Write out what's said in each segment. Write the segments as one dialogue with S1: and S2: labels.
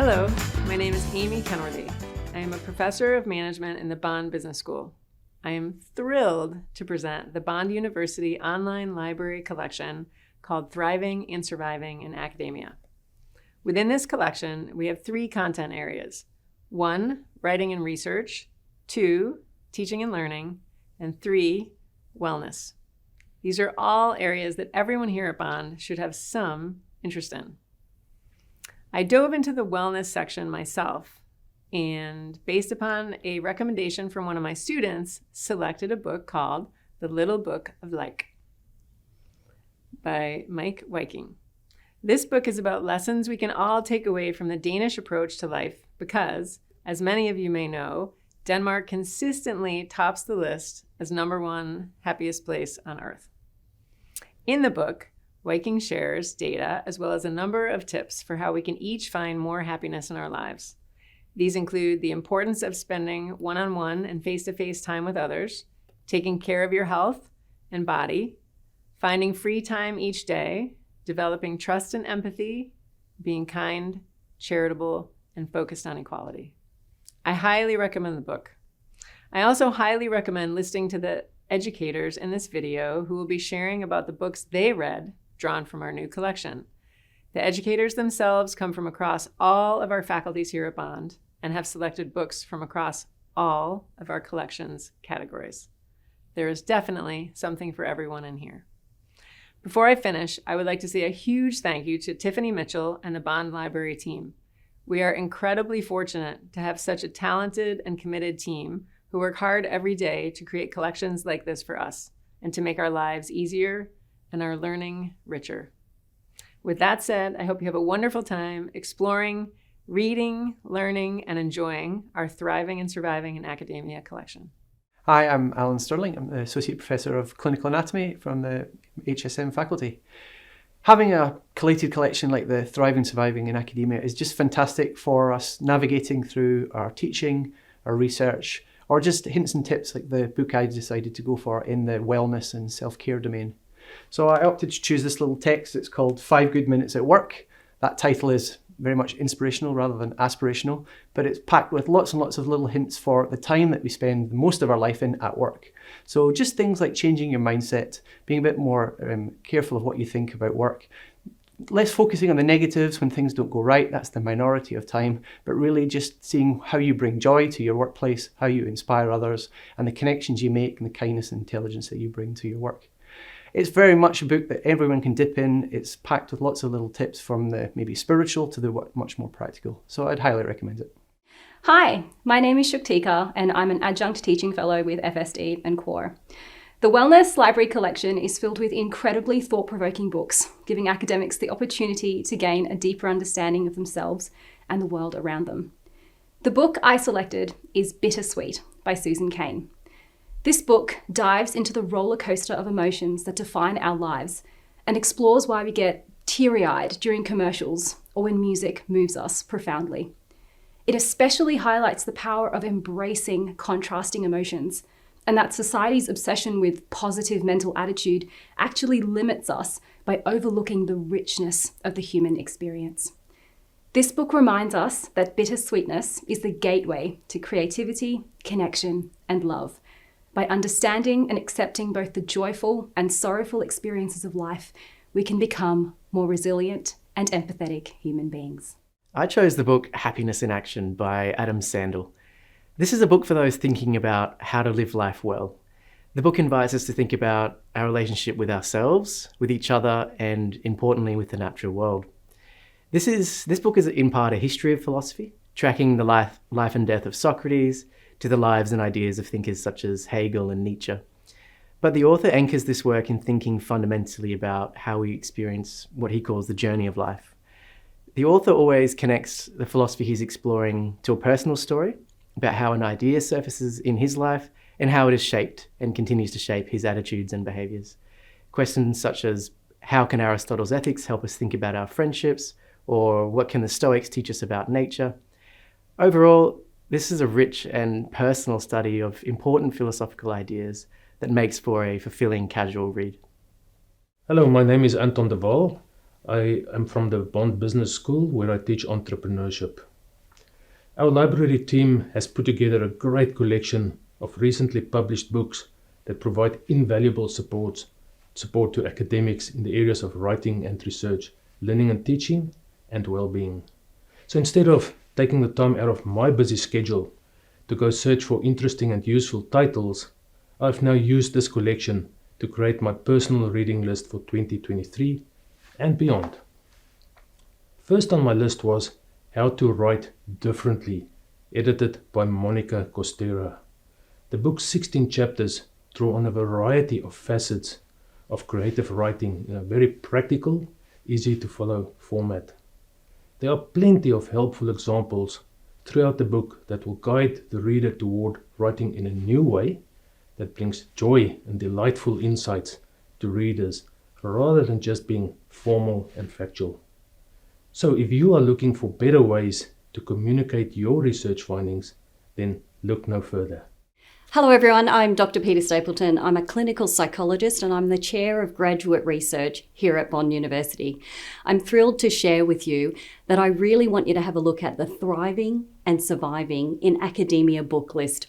S1: Hello, my name is Amy Kenworthy. I am a professor of management in the Bond Business School. I am thrilled to present the Bond University online library collection called Thriving and Surviving in Academia. Within this collection, we have 3 content areas. 1, writing and research. 2, teaching and learning. And 3, wellness. These are all areas that everyone here at Bond should have some interest in. I dove into the wellness section myself and, based upon a recommendation from one of my students, selected a book called The Little Book of Like by Mike Viking. This book is about lessons we can all take away from the Danish approach to life because, as many of you may know, Denmark consistently tops the list as #1 happiest place on earth. In the book, Viking shares data as well as a number of tips for how we can each find more happiness in our lives. These include the importance of spending one-on-one and face-to-face time with others, taking care of your health and body, finding free time each day, developing trust and empathy, being kind, charitable, and focused on equality. I highly recommend the book. I also highly recommend listening to the educators in this video who will be sharing about the books they read drawn from our new collection. The educators themselves come from across all of our faculties here at Bond and have selected books from across all of our collection's categories. There is definitely something for everyone in here. Before I finish, I would like to say a huge thank you to Tiffany Mitchell and the Bond Library team. We are incredibly fortunate to have such a talented and committed team who work hard every day to create collections like this for us and to make our lives easier and our learning richer. With that said, I hope you have a wonderful time exploring, reading, learning, and enjoying our Thriving and Surviving in Academia collection.
S2: Hi, I'm Alan Sterling. I'm the Associate Professor of Clinical Anatomy from the HSM faculty. Having a collated collection like the Thriving and Surviving in Academia is just fantastic for us navigating through our teaching, our research, or just hints and tips like the book I decided to go for in the wellness and self-care domain. So I opted to choose this little text. It's called 5 Good Minutes at Work. That title is very much inspirational rather than aspirational, but it's packed with lots and lots of little hints for the time that we spend most of our life in at work. So just things like changing your mindset, being a bit more careful of what you think about work, less focusing on the negatives when things don't go right, that's the minority of time, but really just seeing how you bring joy to your workplace, how you inspire others, and the connections you make and the kindness and intelligence that you bring to your work. It's very much a book that everyone can dip in. It's packed with lots of little tips from the maybe spiritual to the much more practical. So I'd highly recommend it.
S3: Hi, my name is Shuktika and I'm an adjunct teaching fellow with FSD and CORE. The Wellness Library collection is filled with incredibly thought-provoking books, giving academics the opportunity to gain a deeper understanding of themselves and the world around them. The book I selected is Bittersweet by Susan Cain. This book dives into the roller coaster of emotions that define our lives and explores why we get teary-eyed during commercials or when music moves us profoundly. It especially highlights the power of embracing contrasting emotions and that society's obsession with positive mental attitude actually limits us by overlooking the richness of the human experience. This book reminds us that bittersweetness is the gateway to creativity, connection, and love. By understanding and accepting both the joyful and sorrowful experiences of life, we can become more resilient and empathetic human beings.
S4: I chose the book Happiness in Action by Adam Sandel. This is a book for those thinking about how to live life well. The book invites us to think about our relationship with ourselves, with each other, and importantly with the natural world. This book is in part a history of philosophy, tracking the life and death of Socrates, to the lives and ideas of thinkers such as Hegel and Nietzsche. But the author anchors this work in thinking fundamentally about how we experience what he calls the journey of life. The author always connects the philosophy he's exploring to a personal story about how an idea surfaces in his life and how it has shaped and continues to shape his attitudes and behaviours. Questions such as, how can Aristotle's ethics help us think about our friendships? Or what can the Stoics teach us about nature? Overall, this is a rich and personal study of important philosophical ideas that makes for a fulfilling casual read.
S5: Hello, my name is Anton de Waal. I am from the Bond Business School where I teach entrepreneurship. Our library team has put together a great collection of recently published books that provide invaluable support to academics in the areas of writing and research, learning and teaching, and well-being. So instead of taking the time out of my busy schedule to go search for interesting and useful titles, I've now used this collection to create my personal reading list for 2023 and beyond. First on my list was How to Write Differently, edited by Monica Costera. The book's 16 chapters draw on a variety of facets of creative writing in a very practical, easy to follow format. There are plenty of helpful examples throughout the book that will guide the reader toward writing in a new way that brings joy and delightful insights to readers rather than just being formal and factual. So if you are looking for better ways to communicate your research findings, then look no further.
S6: Hello everyone, I'm Dr. Peter Stapleton. I'm a clinical psychologist and I'm the Chair of Graduate Research here at Bond University. I'm thrilled to share with you that I really want you to have a look at the Thriving and Surviving in Academia book list.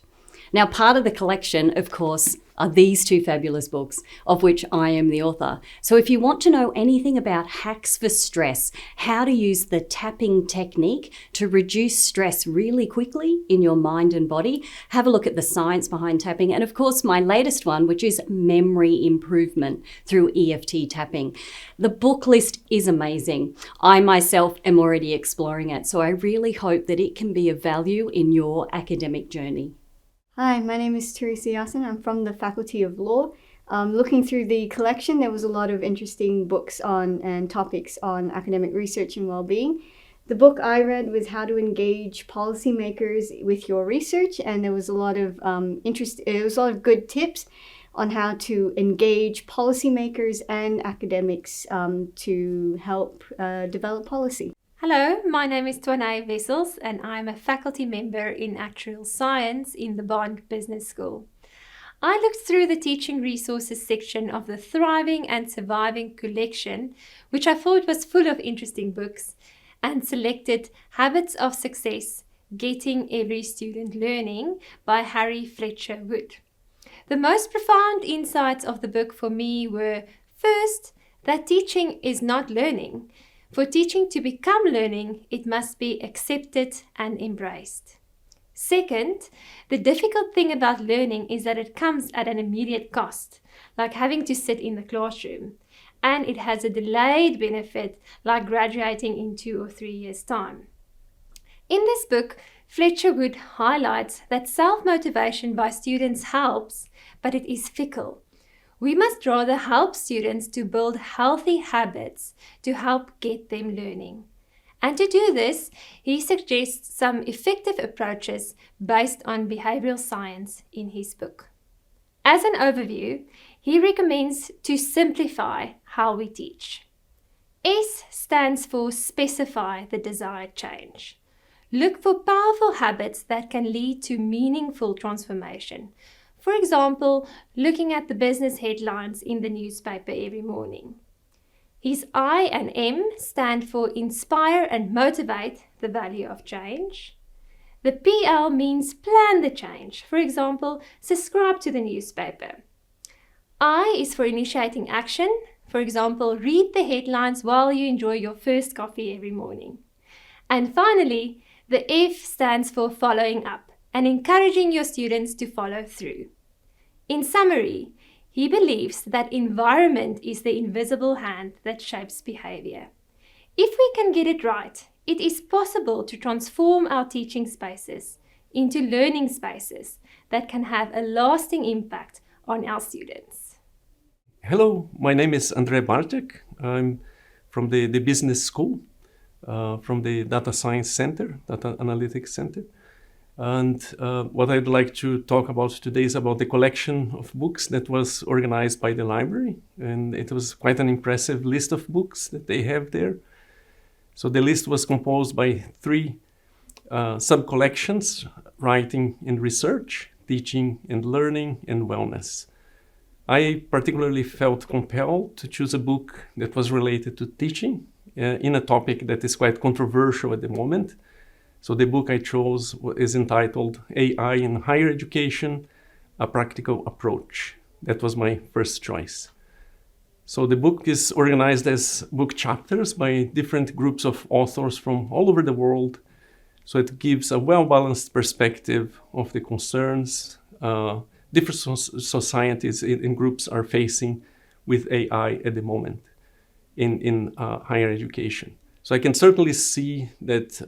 S6: Now, part of the collection, of course, are these two fabulous books, of which I am the author. So if you want to know anything about hacks for stress, how to use the tapping technique to reduce stress really quickly in your mind and body, have a look at the science behind tapping. And of course, my latest one, which is memory improvement through EFT tapping. The book list is amazing. I myself am already exploring it, so I really hope that it can be of value in your academic journey.
S7: Hi, my name is Teresa Yasin. I'm from the Faculty of Law. Looking through the collection, there was a lot of interesting books on and topics on academic research and well-being. The book I read was How to Engage Policymakers with Your Research, and there was a lot of good tips on how to engage policymakers and academics to help develop policy.
S8: Hello, my name is Tuanay Vessels and I'm a faculty member in Actuarial Science in the Bond Business School. I looked through the teaching resources section of the Thriving and Surviving collection, which I thought was full of interesting books, and selected Habits of Success, Getting Every Student Learning by Harry Fletcher Wood. The most profound insights of the book for me were, first, that teaching is not learning. For teaching to become learning, it must be accepted and embraced. Second, the difficult thing about learning is that it comes at an immediate cost, like having to sit in the classroom, and it has a delayed benefit, like graduating in 2 or 3 years' time. In this book, Fletcher Wood highlights that self-motivation by students helps, but it is fickle. We must rather help students to build healthy habits to help get them learning. And to do this, he suggests some effective approaches based on behavioral science in his book. As an overview, he recommends to simplify how we teach. S stands for specify the desired change. Look for powerful habits that can lead to meaningful transformation. For example, looking at the business headlines in the newspaper every morning. His I and M stand for inspire and motivate the value of change. The PL means plan the change. For example, subscribe to the newspaper. I is for initiating action. For example, read the headlines while you enjoy your first coffee every morning. And finally, the F stands for following up and encouraging your students to follow through. In summary, he believes that environment is the invisible hand that shapes behavior. If we can get it right, it is possible to transform our teaching spaces into learning spaces that can have a lasting impact on our students.
S9: Hello, my name is Andrzej Bartek. I'm from the business school, from the Data Science Center, Data Analytics Center. And what I'd like to talk about today is about the collection of books that was organized by the library. And it was quite an impressive list of books that they have there. So the list was composed by 3 sub-collections: writing and research, teaching and learning, and wellness. I particularly felt compelled to choose a book that was related to teaching in a topic that is quite controversial at the moment, So the book I chose is entitled AI in Higher Education, A Practical Approach. That was my first choice. So the book is organized as book chapters by different groups of authors from all over the world. So it gives a well-balanced perspective of the concerns different societies and groups are facing with AI at the moment in higher education. So I can certainly see that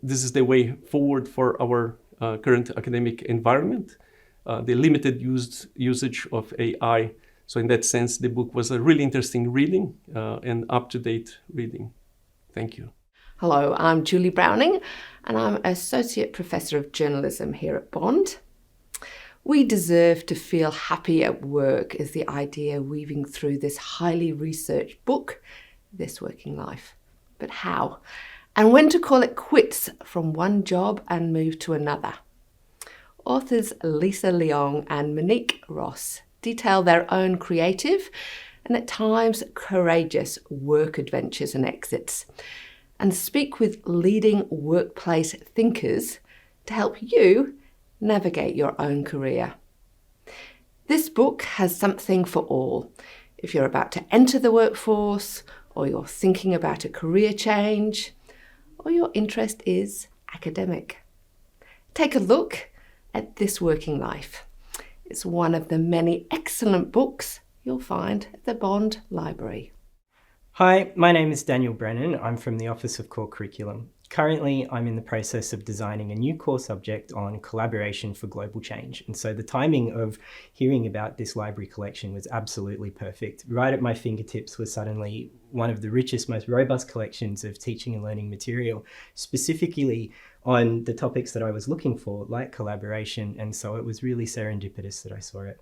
S9: this is the way forward for our current academic environment, the limited usage of AI. So in that sense, the book was a really interesting reading and up-to-date reading. Thank you.
S10: Hello, I'm Julie Browning, and I'm Associate Professor of Journalism here at Bond. We deserve to feel happy at work is the idea weaving through this highly researched book, This Working Life. But how? And when to call it quits from one job and move to another? Authors Lisa Leong and Monique Ross detail their own creative and at times courageous work adventures and exits, and speak with leading workplace thinkers to help you navigate your own career. This book has something for all. If you're about to enter the workforce, or you're thinking about a career change, or your interest is academic. Take a look at This Working Life. It's one of the many excellent books you'll find at the Bond Library.
S11: Hi, my name is Daniel Brennan. I'm from the Office of Core Curriculum. Currently, I'm in the process of designing a new core subject on collaboration for global change. And so the timing of hearing about this library collection was absolutely perfect. Right at my fingertips was suddenly one of the richest, most robust collections of teaching and learning material, specifically on the topics that I was looking for, like collaboration. And so it was really serendipitous that I saw it.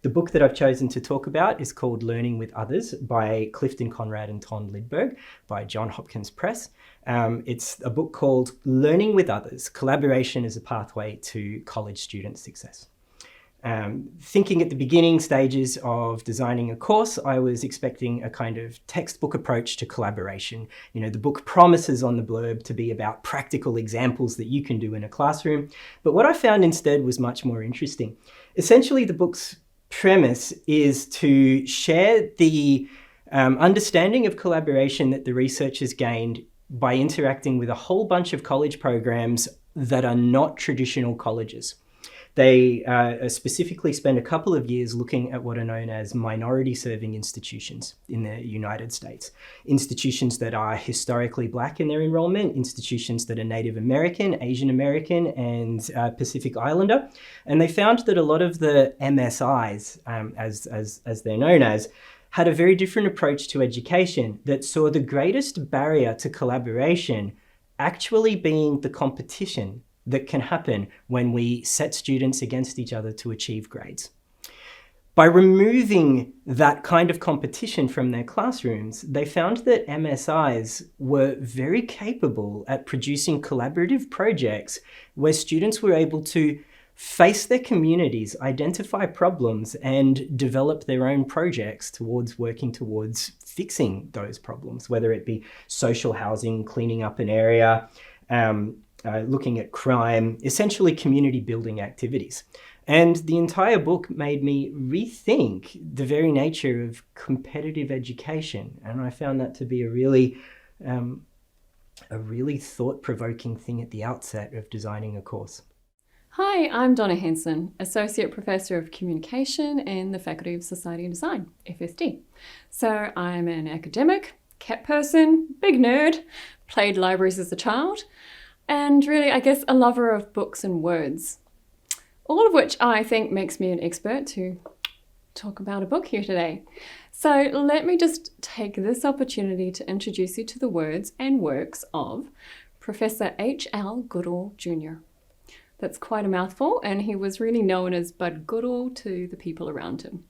S11: The book that I've chosen to talk about is called Learning with Others by Clifton Conrad and Ton Lidberg by Johns Hopkins Press. It's a book called Learning with Others, Collaboration as a Pathway to College Student Success. Thinking at the beginning stages of designing a course, I was expecting a kind of textbook approach to collaboration. You know, the book promises on the blurb to be about practical examples that you can do in a classroom. But what I found instead was much more interesting. Essentially, the book's premise is to share the understanding of collaboration that the researchers gained by interacting with a whole bunch of college programs that are not traditional colleges. They specifically spend a couple of years looking at what are known as minority-serving institutions in the United States. Institutions that are historically Black in their enrollment, institutions that are Native American, Asian American, and Pacific Islander. And they found that a lot of the MSIs, as they're known as, had a very different approach to education that saw the greatest barrier to collaboration actually being the competition that can happen when we set students against each other to achieve grades. By removing that kind of competition from their classrooms, they found that MSIs were very capable at producing collaborative projects where students were able to face their communities, identify problems, and develop their own projects towards working towards fixing those problems, whether it be social housing, cleaning up an area, looking at crime, essentially community building activities. And the entire book made me rethink the very nature of competitive education. And I found that to be a really thought-provoking thing at the outset of designing a course.
S12: Hi, I'm Donna Henson, Associate Professor of Communication in the Faculty of Society and Design, FSD. So I'm an academic, cat person, big nerd, played libraries as a child, and really, I guess, a lover of books and words. All of which I think makes me an expert to talk about a book here today. So let me just take this opportunity to introduce you to the words and works of Professor H.L. Goodall Jr. That's quite a mouthful, and he was really known as Bud Goodall to the people around him.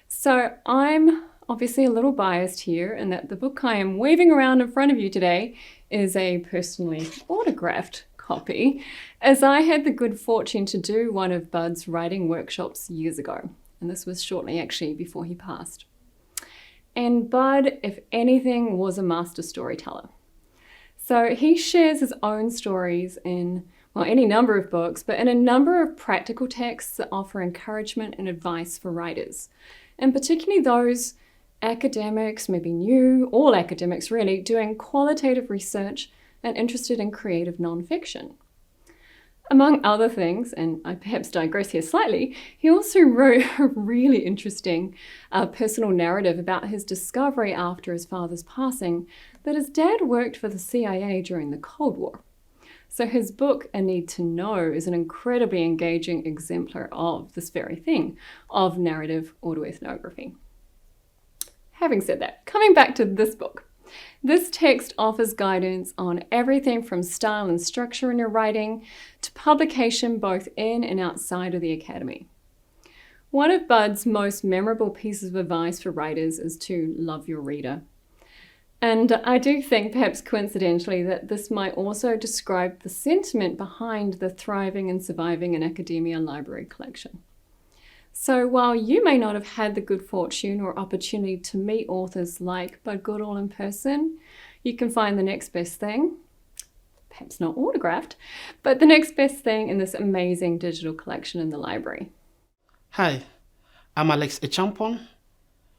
S12: So I'm obviously a little biased here in that the book I am waving around in front of you today is a personally autographed copy, as I had the good fortune to do one of Bud's writing workshops years ago, and this was shortly actually before he passed. And Bud, if anything, was a master storyteller. So he shares his own stories in, well, any number of books, but in a number of practical texts that offer encouragement and advice for writers, and particularly those academics, maybe new, all academics really, doing qualitative research and interested in creative nonfiction. Among other things, and I perhaps digress here slightly, he also wrote a really interesting personal narrative about his discovery after his father's passing that his dad worked for the CIA during the Cold War. So his book, A Need to Know, is an incredibly engaging exemplar of this very thing, of narrative autoethnography. Having said that, coming back to this book, this text offers guidance on everything from style and structure in your writing to publication both in and outside of the academy. One of Bud's most memorable pieces of advice for writers is to love your reader. And I do think, perhaps coincidentally, that this might also describe the sentiment behind the Thriving and Surviving in Academia library collection. So while you may not have had the good fortune or opportunity to meet authors like Bud Goodall in person, you can find the next best thing, perhaps not autographed, but the next best thing in this amazing digital collection in the library.
S13: Hi, I'm Alex Echampon,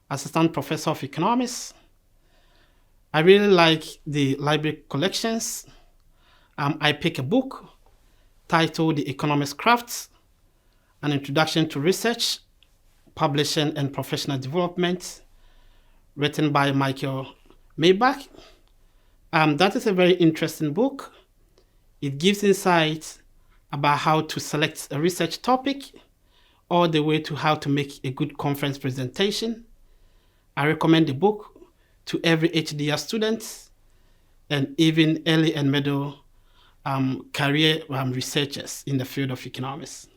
S13: Assistant Professor of Economics. I really like the library collections. I pick a book titled The Economist Craft, An Introduction to Research, Publishing and Professional Development, written by Michael Maybach. That is a very interesting book. It gives insights about how to select a research topic, all the way to how to make a good conference presentation. I recommend the book to every HDR student and even early and middle career researchers in the field of economics.